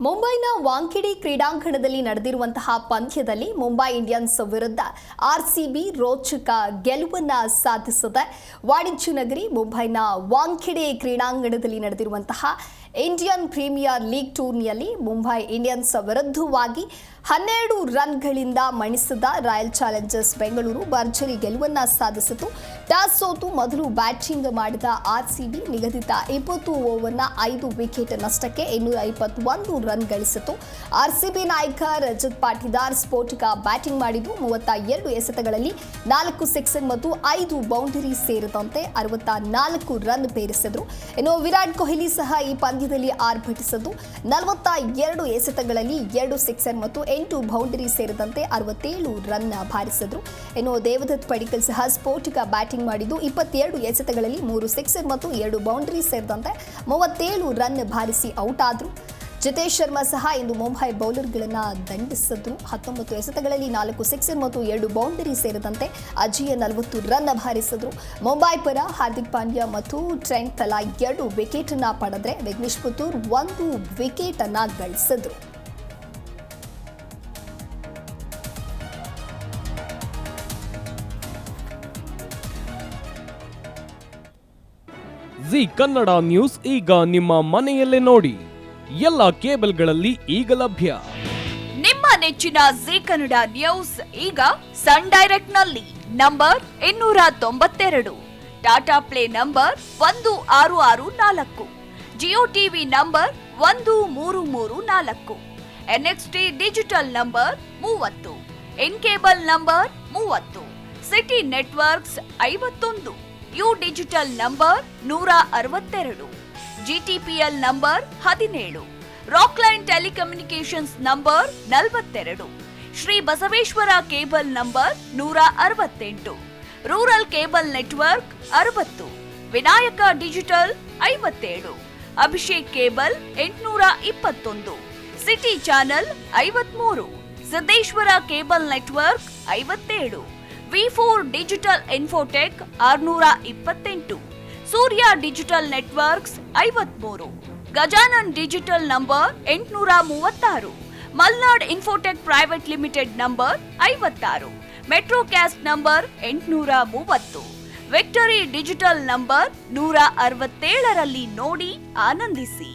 ಮುಂಬೈನ ವಾಂಖೆಡೆ ಕ್ರೀಡಾಂಗಣದಲ್ಲಿ ನಡೆದಿರುವಂತಹ ಪಂದ್ಯದಲ್ಲಿ ಮುಂಬೈ ಇಂಡಿಯನ್ಸ್ ವಿರುದ್ಧ ಆರ್ಸಿಬಿ ರೋಚಕ ಗೆಲುವನ್ನ ಸಾಧಿಸಿದೆ. ವಾಣಿಜ್ಯ ನಗರಿ ಮುಂಬೈನ ವಾಂಖೆಡೆ ಕ್ರೀಡಾಂಗಣದಲ್ಲಿ ನಡೆದಿರುವಂತಹ ಇಂಡಿಯನ್ ಪ್ರೀಮಿಯರ್ ಲೀಗ್ ಟೂರ್ನಿಯಲ್ಲಿ ಮುಂಬೈ ಇಂಡಿಯನ್ಸ್ ವಿರುದ್ಧವಾಗಿ 12 ರನ್ಗಳಿಂದ ಮಣಿಸಿದ ರಾಯಲ್ ಚಾಲೆಂಜರ್ಸ್ ಬೆಂಗಳೂರು ಭರ್ಜರಿ ಗೆಲುವನ್ನ ಸಾಧಿಸಿತು. ಟಾಸ್ ಸೋತು ಮೊದಲು ಬ್ಯಾಟಿಂಗ್ ಮಾಡಿದ ಆರ್ಸಿಬಿ ನಿಗದಿತ 20 ಓವರ್ನ 5 ವಿಕೆಟ್ ನಷ್ಟಕ್ಕೆ 221 ರನ್ ಗಳಿಸಿತು. ಆರ್ಸಿಬಿ ನಾಯಕ ರಜತ್ ಪಾಟಿದಾರ್ ಸ್ಫೋಟಕ ಬ್ಯಾಟಿಂಗ್ ಮಾಡಿದ್ದು 32 ಎಸೆತಗಳಲ್ಲಿ 4 ಸಿಕ್ಸರ್ ಮತ್ತು 5 ಬೌಂಡರಿ ಸೇರಿದಂತೆ 64 ರನ್ ಪೇರಿಸಿದ್ರು. ಇನ್ನು ವಿರಾಟ್ ಕೊಹ್ಲಿ ಸಹ ಈ ಪಂದ್ಯದಲ್ಲಿ ಆರ್ಭಟಿಸಿದ್ದು 42 ಎಸೆತಗಳಲ್ಲಿ 2 ಸಿಕ್ಸರ್ ಮತ್ತು 8 ಬೌಂಡರಿ ಸೇರಿದಂತೆ 67 ರನ್ ಬಾರಿಸಿದ್ರು. ಇನ್ನು ದೇವದತ್ ಪಡಿಕ್ಕಲ್ ಸಹ ಸ್ಫೋಟಕ ಬ್ಯಾಟಿಂಗ್ ಮಾಡಿದ್ದು 22 ಎಸೆತಗಳಲ್ಲಿ 3 ಸಿಕ್ಸರ್ ಮತ್ತು 2 ಬೌಂಡರಿ ಸೇರಿದಂತೆ 37 ರನ್ ಬಾರಿಸಿ ಔಟ್ ಆದ್ರು. ಜಿತೇಶ್ ಶರ್ಮಾ ಸಹ ಇಂದು ಮುಂಬೈ ಬೌಲರ್ಗಳನ್ನು ದಂಡಿಸಿದ್ರು. 19 ಎಸೆತಗಳಲ್ಲಿ 4 ಸಿಕ್ಸರ್ ಮತ್ತು 2 ಬೌಂಡರಿ ಸೇರಿದಂತೆ ಅಜೇಯ 40 ರನ್ ಬಾರಿಸಿದ್ರು. ಮುಂಬೈ ಪರ ಹಾರ್ದಿಕ್ ಪಾಂಡ್ಯ ಮತ್ತು ಟ್ರೆಂಟ್ ತಲಾ 2 ವಿಕೆಟ್ ಅನ್ನ ಪಡೆದ್ರೆ ವಿಘ್ನೇಶ್ ಪುತ್ತೂರ್ 1 ವಿಕೆಟ್ ಅನ್ನ ಗಳಿಸಿದ್ರು. ಜಿ ಕನ್ನಡ ನ್ಯೂಸ್ ಈಗ ನಿಮ್ಮ ಮನೆಯಲ್ಲೇ ನೋಡಿ. ಎಲ್ಲ ಕೇಬಲ್ಗಳಲ್ಲಿ ಈಗ ಲಭ್ಯ. ನಿಮ್ಮ ನೆಚ್ಚಿನ ಜಿ ಕನ್ನಡ ನ್ಯೂಸ್ ಈಗ ಸನ್ ಡೈರೆಕ್ಟ್ ನಲ್ಲಿ number 292, Tata play number 1664, Jio TV number 1334, NXT digital number 30, In cable number 30, city networks 51, U digital number 162, GTPL number 17, Rockline telecommunications number 42, Shri Basaveshwara cable number 168, rural cable network 60, Vinayaka digital 57, Abhishek cable 821, city channel 53, Siddeshwara cable network 57, ವಿ4 digital infotech 628, Surya digital networks 53, Gajanan digital number 836, Malnad infotech private limited number 56, Metrocast number 830, victory digital number 167ರಲ್ಲಿ ನೋಡಿ ಆನಂದಿಸಿ.